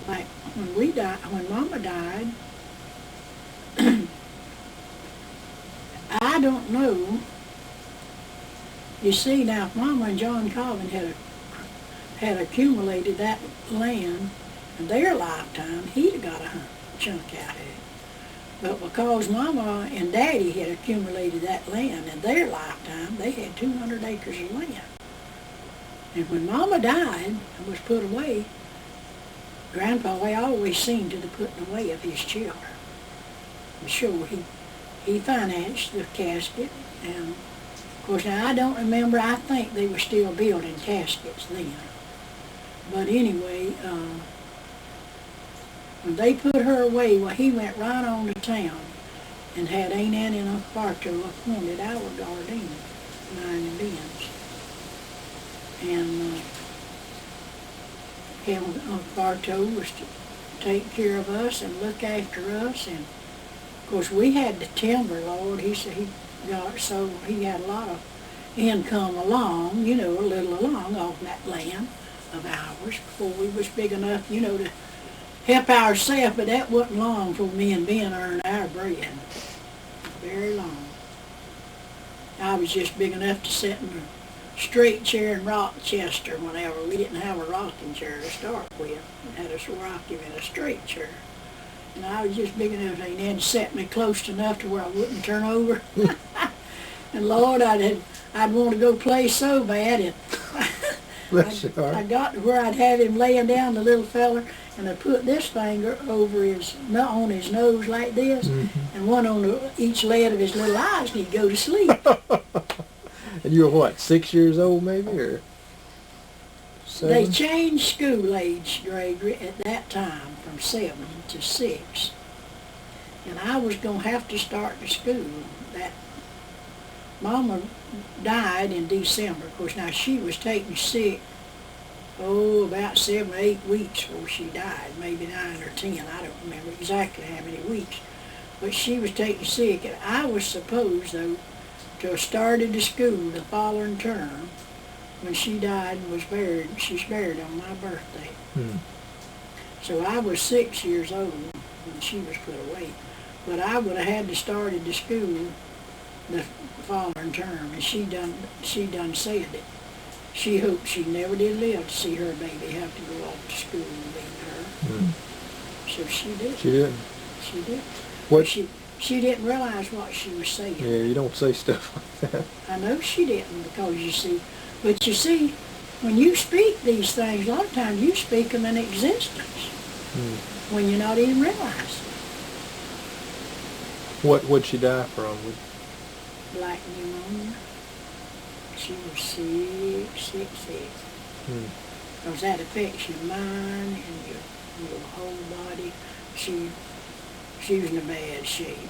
like when Mama died, I don't know. You see, now if Mama and John Calvin had accumulated that land in their lifetime, he'd have got a chunk out of it. But because Mama and Daddy had accumulated that land in their lifetime, they had 200 acres of land. And when Mama died and was put away, Grandpa always seemed to the putting away of his children. I'm sure he financed the casket, and of course now I don't remember, I think they were still building caskets then. But anyway, when they put her away, well, he went right on to town and had Aunt Annie and Uncle Bartow appointed our guardian, mine and Ben's. And Uncle Bartow was to take care of us and look after us. And of course we had the timber, Lord. He said he got, so he had a lot of income along, a little along off that land of ours before we was big enough, to help ourselves, but that wasn't long for me and Ben earned our bread. Very long. I was just big enough to sit in a straight chair in Rochester whenever we didn't have a rocking chair to start with. We had us rock him in a straight chair. And I was just big enough, and then set me close enough to where I wouldn't turn over. And Lord, I'd want to go play so bad. And I got to where I'd have him laying down, the little feller, and I'd put this finger over on his nose like this, and one on each lid of his little eyes, and he'd go to sleep. And you were what, 6 years old maybe, or 7? They changed school age, Gregory, at that time from 7 to 6. And I was going to have to start to school. That Mama died in December. Of course, now she was taken sick, about 7 or 8 weeks before she died, maybe 9 or 10. I don't remember exactly how many weeks. But she was taken sick, and I was supposed, though, to have started to school the following term when she died and was buried. She's buried on my birthday. So I was 6 years old when she was put away. But I would have had to started to school the following term, and she done said that she hoped she never did live to see her baby have to go off to school and leave her. So she did. She did? She did. What? She didn't realize what she was saying. Yeah, you don't say stuff like that. I know she didn't, because you see, when you speak these things, a lot of times you speak them in existence when you're not even realizing. What'd she die from? Black pneumonia. She was sick. Because that affects your mind and your whole body. She was in a bad shape.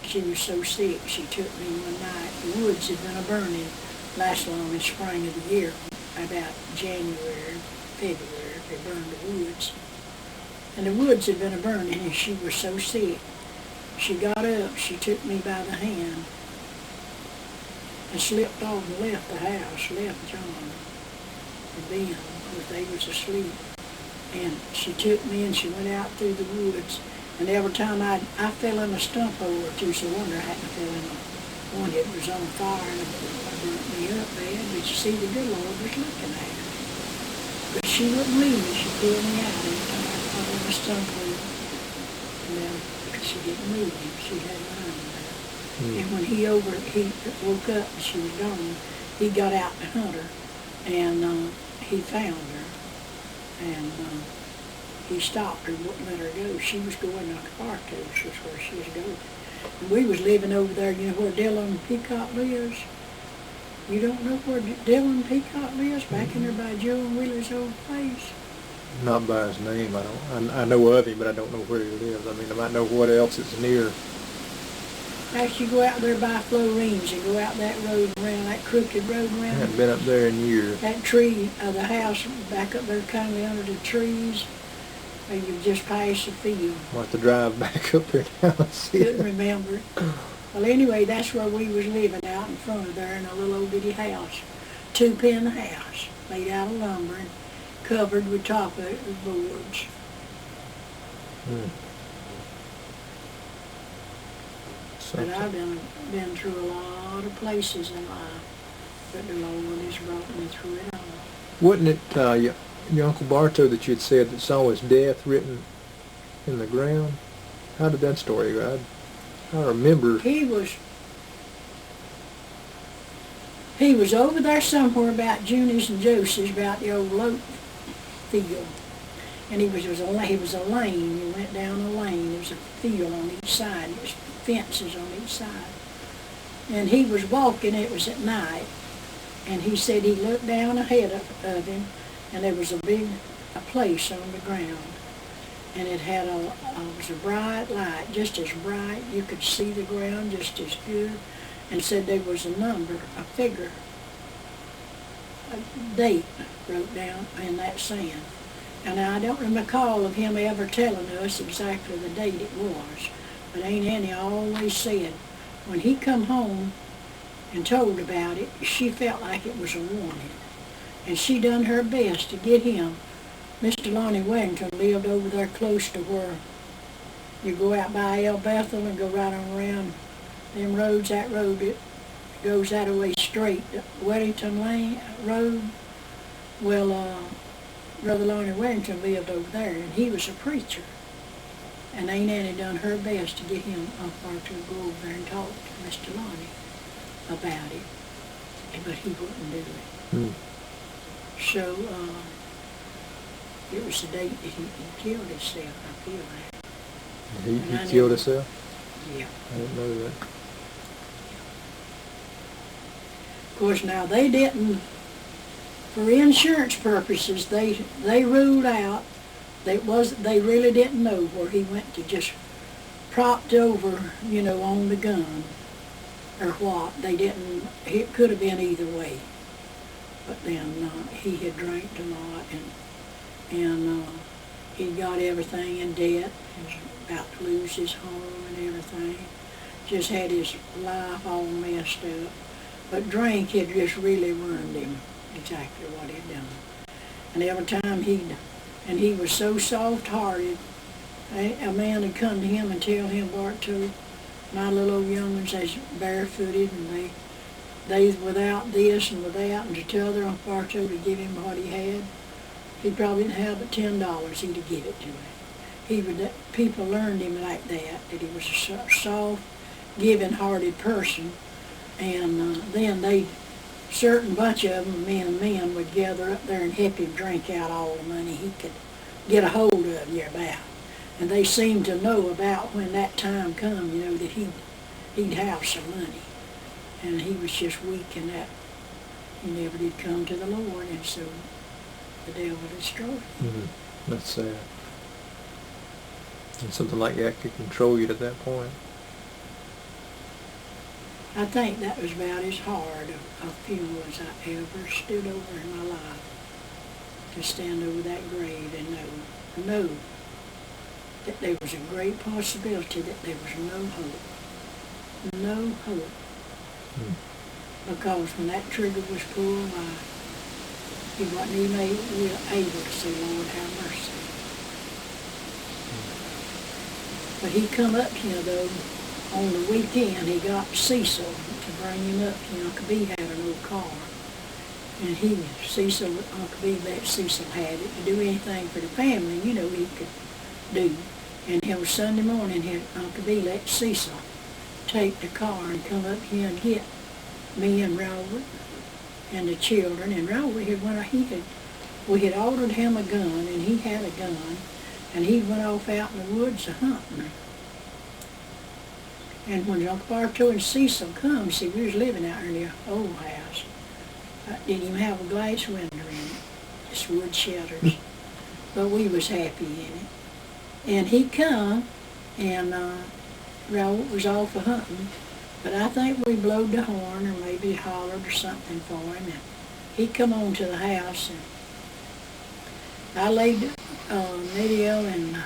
She was so sick, she took me one night. The woods had been a-burning last long in spring of the year. About January, February, they burned the woods. And the woods had been a-burning, and she was so sick. She got up, she took me by the hand, and slipped off and left the house, left John and Ben, because they was asleep. And she took me and she went out through the woods. And every time I fell in a stump hole or two, so I wonder I hadn't fell in one that was on fire and it burnt me up bad. But you see, the good Lord was looking at her. But she wouldn't leave me. She pulled me out every time I fell in a stump hole. And she didn't move him. She had mine there. And when he woke up and she was gone, he got out to hunt her, and he found her. And he stopped her, wouldn't let her go. She was going to Bartow's, was where she was going. And we was living over there, where Dylan Peacock lives? You don't know where Dylan Peacock lives? Back in there by Joe and Willie's old place? Not by his name, I know of him, but I don't know where he lives. I mean, I might know what else is near. Actually, you go out there by Florines and go out that road around, that crooked road around. I haven't been up there in years. That tree, the house back up there kind of under the trees, and you just pass the field. I'll have to drive back up there now and see it. Couldn't remember. Well, anyway, that's where we was living, out in front of there in a little old bitty house. 2-pen house, made out of lumber. covered with top boards. Hmm. But Something. I've been through a lot of places in life, but the Lord has brought me through it all. Wasn't it your Uncle Bartow that you had said that saw his death written in the ground? How did that story go? I remember. He was over there somewhere about Juni's and Josie's, about the old loaf field. And he was a lane. You went down a lane. There was a field on each side. There was fences on each side. And he was walking. It was at night. And he said he looked down ahead of him, and there was a place on the ground. And it had it was a bright light, just as bright. You could see the ground just as good. And said there was a number, a figure, a date wrote down in that sand. And I don't recall of him ever telling us exactly the date it was. But Aunt Annie always said when he come home and told about it, she felt like it was a warning. And she done her best to get him. Mr. Lonnie Wellington lived over there close to where you go out by El Bethel and go right on around them roads. That road, it goes that way straight. Wellington Lane Road. Well, Brother Lonnie Wellington lived over there, and he was a preacher. And Aunt Annie done her best to get him up there to go over there and talk to Mr. Lonnie about it. But he wouldn't do it. Hmm. So, it was the date that he killed himself, I feel that. He killed himself? Yeah. I didn't know that. Of course, now they didn't, for insurance purposes, they ruled out that they really didn't know where he went to just propped over, on the gun or what. They didn't, it could have been either way. But then he had drank a lot and he got everything in debt. He was about to lose his home and everything. Just had his life all messed up. But drink had just really ruined him, exactly what he'd done. And every time he was so soft-hearted, a man would come to him and tell him, Bartow, my little old young ones, they's barefooted and they's without this and without, and to tell their Uncle Bartow to give him what he had, he probably didn't have but $10, he'd give it to him. People learned him like that he was a soft, giving-hearted person. And then certain bunch of them, men would gather up there and help him drink out all the money he could get a hold of you about. And they seemed to know about when that time come, that he'd have some money. And he was just weak in that. He never did come to the Lord, and so the devil destroyed him. Mm-hmm. That's sad. And something like that could control you to that point. I think that was about as hard a funeral as I ever stood over in my life, to stand over that grave and know that there was a great possibility that there was no hope. No hope. Because when that trigger was pulled, he wasn't even able to say, Lord, have mercy. But he come up here, though, on the weekend. He got Cecil to bring him up. Uncle B had an old car. And Uncle B let Cecil have it to do anything for the family, he could do. And it was Sunday morning, Uncle B let Cecil take the car and come up here and get me and Robert and the children. And Robert we had ordered him a gun, and he had a gun, and he went off out in the woods hunting. And when Uncle Bartow and Cecil come, see, we was living out in the old house. Didn't even have a glass window in it, just wood shutters. But we was happy in it. And he come, and Robert was off hunting, but I think we blowed the horn or maybe hollered or something for him. And he come on to the house, and I laid Nedio and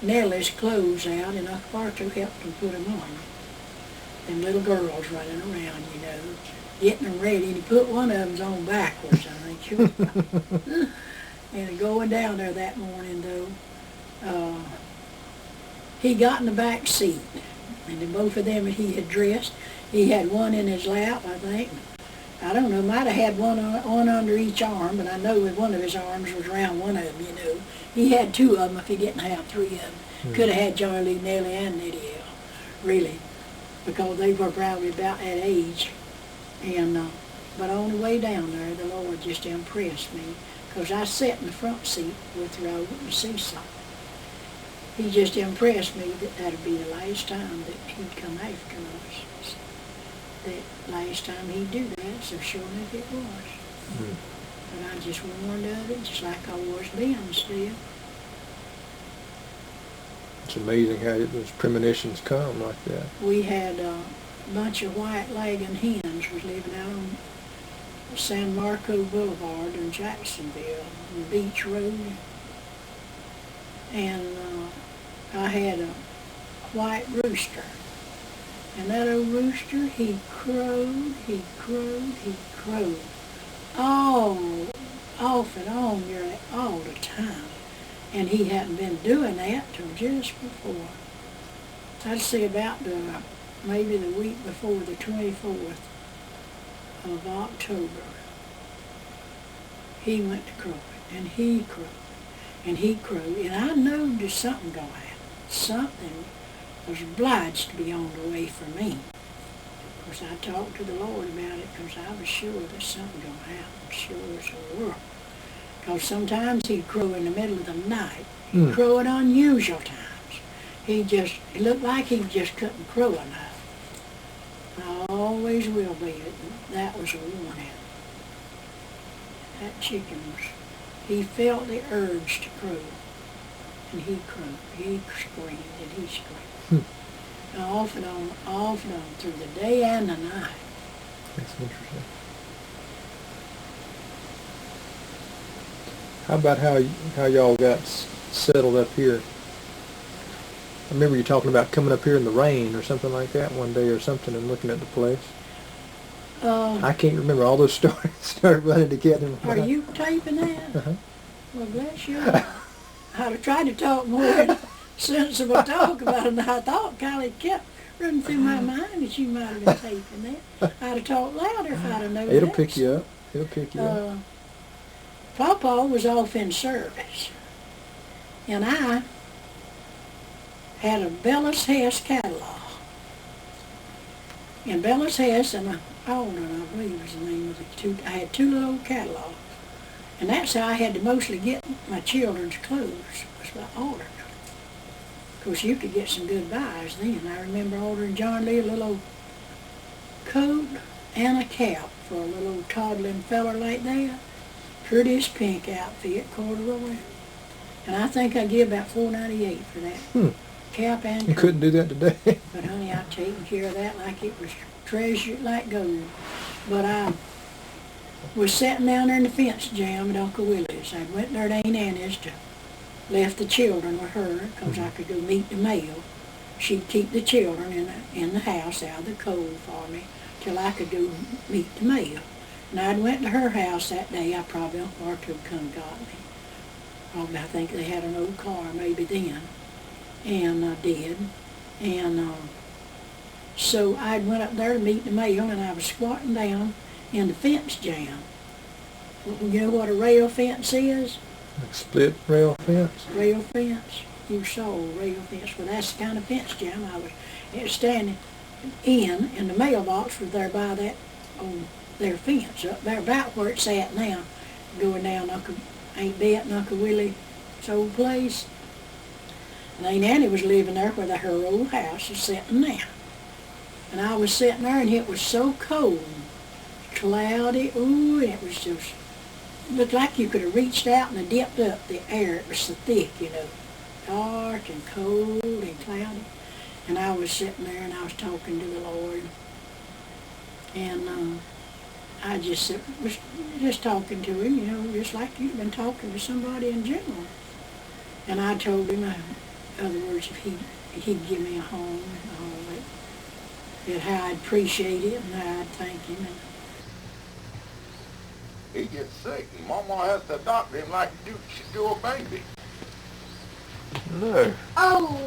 Nellie's clothes out, and Uncle Bartow helped them put them on. Them little girls running around, getting them ready. And he put one of them's on backwards, I think. And going down there that morning, though, he got in the back seat, and then both of them he had dressed. He had one in his lap, I think. I don't know, might have had one under each arm, but I know that one of his arms was around one of them, you know. He had two of them if he didn't have three of them. Could have had Johnny Lee, Nellie, and Nettie L, really, because they were probably about that age. And but on the way down there, the Lord just impressed me, because I sat in the front seat with Roe and Cecil. He just impressed me that that'd be the last time that he'd come after us. That last time he'd do that, so sure enough it was. But I just warned of it, just like I was then still. It's amazing how those premonitions come like that. We had a bunch of white lagging hens was living out on San Marco Boulevard in Jacksonville, on Beach Road. And I had a white rooster. And that old rooster, he crowed, he crowed, he crowed. All off and on nearly all the time. And he hadn't been doing that till just before. I'd say about maybe the week before the 24th of October. He went to crowing, and he crowed, and he crowed. And I knew there's something going to happen. Something was obliged to be on the way for me. Of course, I talked to the Lord about it because I was sure that something going to happen, sure as the world. Because sometimes he'd crow in the middle of the night. He'd crow at unusual times. It looked like he just couldn't crow enough. I always will be. That was a warning. That chicken he felt the urge to crow. And he crowed. He screamed and he screamed. Off and on through the day and the night. That's interesting. How about how y'all got settled up here? I remember you talking about coming up here in the rain or something like that one day or something and looking at the place. I can't remember. All those stories started running together. Are you taping that? Uh-huh. Well, bless you. I'd have tried to talk more sensible talk about it, and I thought Kylie kept running through my mind that you might have been taping that. I'd have talked louder if I'd have known that. It'll pick you up. It'll pick you up. Papa was off in service, and I had a Bellis Hess catalog. And Bellis Hess and Alden, I believe was the name of the two. I had two little catalogs, and that's how I had to mostly get my children's clothes, was by ordering. Of course, you could get some good buys then. I remember ordering John Lee a little old coat and a cap for a little old toddling feller like that. Prettiest pink outfit, corduroy. And I think I give about $4.98 for that. Cap and coat. You couldn't do that today. But honey, I've taken care of that like it was treasured like gold. But I was sitting down there in the fence jam at Uncle Willie's. I went there to Aunt Annie's to left the children with her because I could go meet the mail. She'd keep the children in the house out of the cold for me till I could go meet the mail. And I went to her house that day. I probably or to come got me. Probably I think they had an old car maybe then. And I did. And so I went up there to meet the mail, and I was squatting down in the fence jam. You know what a rail fence is? Like split rail fence? Rail fence. You saw a rail fence. Well, that's the kind of fence jam I was standing in, and the mailbox was there by that their fence up there, about where it's at now, going down Aunt Bet and Uncle Willie's old place. And Aunt Annie was living there where her old house is sitting now. And I was sitting there, and it was so cold, cloudy, ooh, it was just, looked like you could have reached out and dipped up the air. It was so thick, you know, dark and cold and cloudy. And I was sitting there, and I was talking to the Lord. And I just was just talking to him, you know, just like you've been talking to somebody in general. And I told him, in other words, if he'd give me a home and all that how I'd appreciate it and how I'd thank him. he gets sick, and Mama has to doctor him like she do a baby. No. Oh.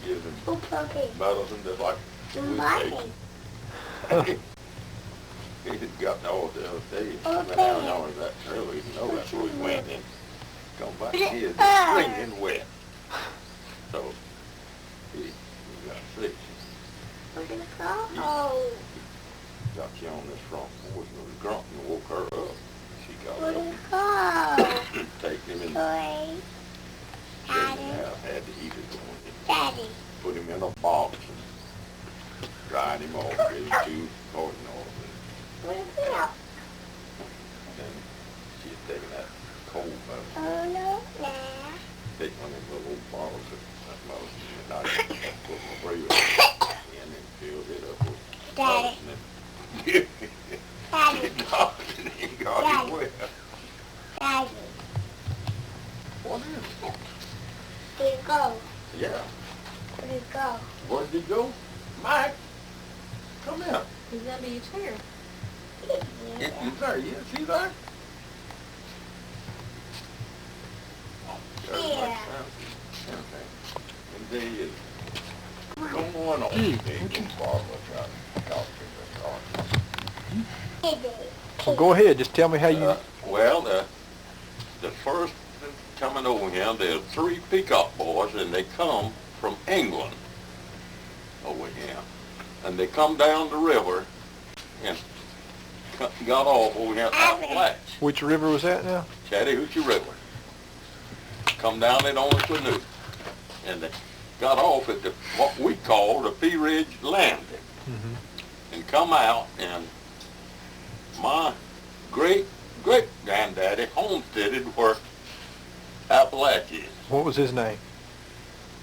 Gives him Okay. medicine just like Mommy. he had gotten all the other day. Okay. Now, not only that early, you know that's where he went and come back. He is springing wet. So he got sick. We're gonna go. Got you on this front porch and was drunk and woke her up. She got We're up gonna go. and take him in the Daddy. house, had to eat it on him. Daddy. Put him in a box and dried him off, get his tooth, cotton off. We're gonna go. And she's taking that cold medicine. Oh no, nah. Take one of them little bottles of that medicine and I put my breath in and filled it up with Daddy. medicine. Daddy. He got it wet. Daddy. What is it? Where'd you go? Yeah. Where'd you go? Where did he go? Mike, come here. He's under your chair. He's there. Yeah, see there? Oh, there's Yeah. Mike Sanford. Okay. And there is. Come on, Barbara, try to talk to the Well, go ahead. Just tell me how you... well, the first coming over here, there's 3 Peacock boys, and they come from England over here. And they come down the river and got off over here at Appalachia. Which river was that now? Chattahoochee River. Come down it on a canoe. And they got off at what we call the Pea Ridge Landing. Mm-hmm. And come out, and my great-granddaddy homesteaded where Appalachia is. What was his name?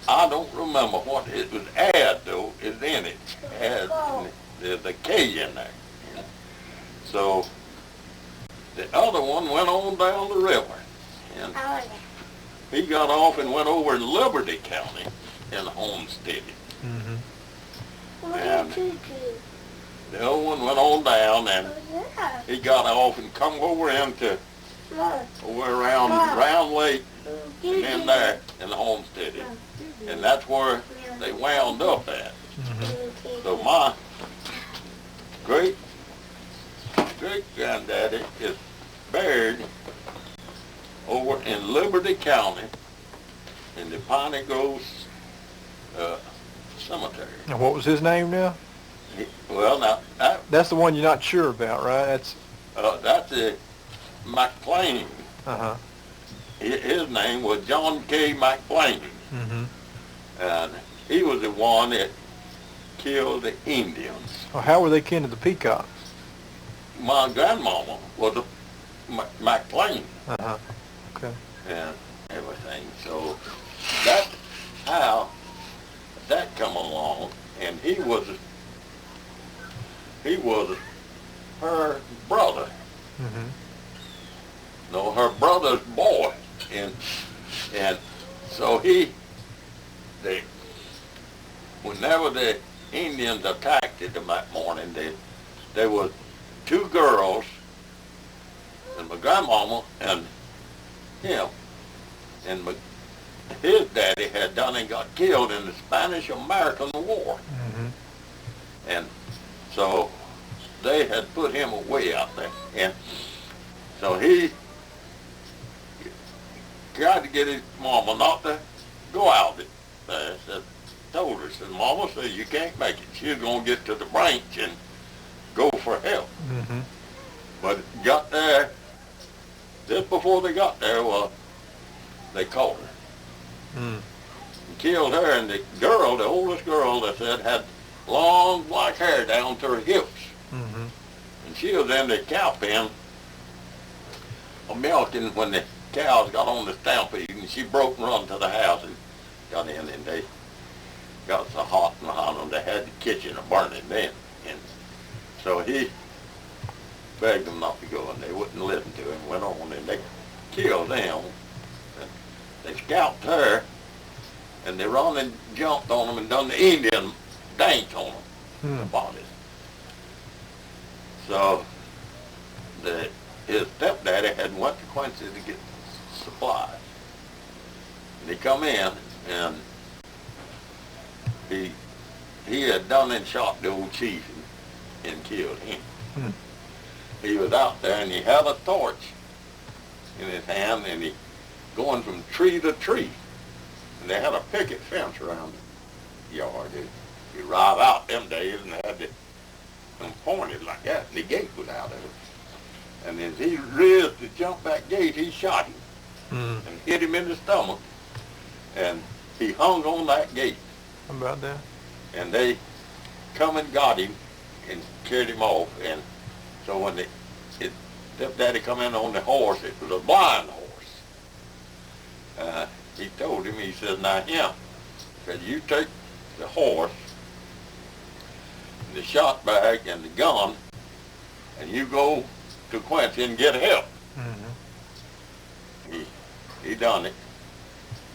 I don't remember what it was. Ad, though, is in it. Ad, there's a K in there. So the other one went on down the river. And he got off and went over in Liberty County and homesteaded. Mm-hmm. And the other one went on down, and he got off and come over into over around Round Lake and in there and homesteaded. And that's where they wound up at. Mm-hmm. So my great-granddaddy is buried over in Liberty County in the Piney Groves Cemetery. And what was his name now? Well, now, That's the one you're not sure about, right? that's a McLean. Uh-huh. His name was John K. McLean. Mm-hmm. And he was the one that killed the Indians. Well, how were they kin to the Peacocks? My grandmama was a McLean. Uh-huh. Okay. And everything. So that's how that come along. And he was her brother. Mm-hmm. No, her brother's boy. And so whenever the Indians attacked them that morning, there was 2 girls, and my grandmama and him, and his daddy had done and got killed in the Spanish-American War. Mm-hmm. And so they had put him away out there. And so he tried to get his mama not to go out there. Told her, said, Mama, said, you can't make it. She's going to get to the branch and go for help. Mm-hmm. But got there, just before they got there, well, they caught her. Mm. And killed her, and the girl, the oldest girl, they said, had long black hair down to her hips. Mm-hmm. And she was in the cow pen milking when the cows got on the stampede, and she broke and run to the house and got in, and they got so hot behind them, they had the kitchen burning then. And so he begged them not to go, and they wouldn't listen to him, went on, and they killed them. And they scalped her, and they run and jumped on them and done the Indian dance on them, the bodies. So his stepdaddy had went to Quincy to get supplies. And he come in, and he had done and shot the old chief and killed him. Hmm. He was out there, and he had a torch in his hand, and he going from tree to tree. And they had a picket fence around the yard. You ride out them days and had it pointed like that, and the gate was out of it. And as he raised to jump that gate, he shot him and hit him in the stomach. And he hung on that gate. How about that? And they come and got him and carried him off. And so when his stepdaddy come in on the horse, it was a blind horse. He told him, he said, now him, said, you take the horse, the shot bag and the gun, and you go to Quincy and get help. He done it,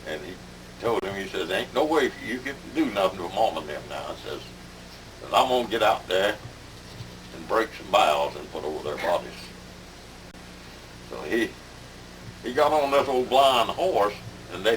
and he told him, he says, ain't no way you can do nothing to Mom and them now. He says, I'm going to get out there and break some boughs and put over their bodies. So he got on this old blind horse,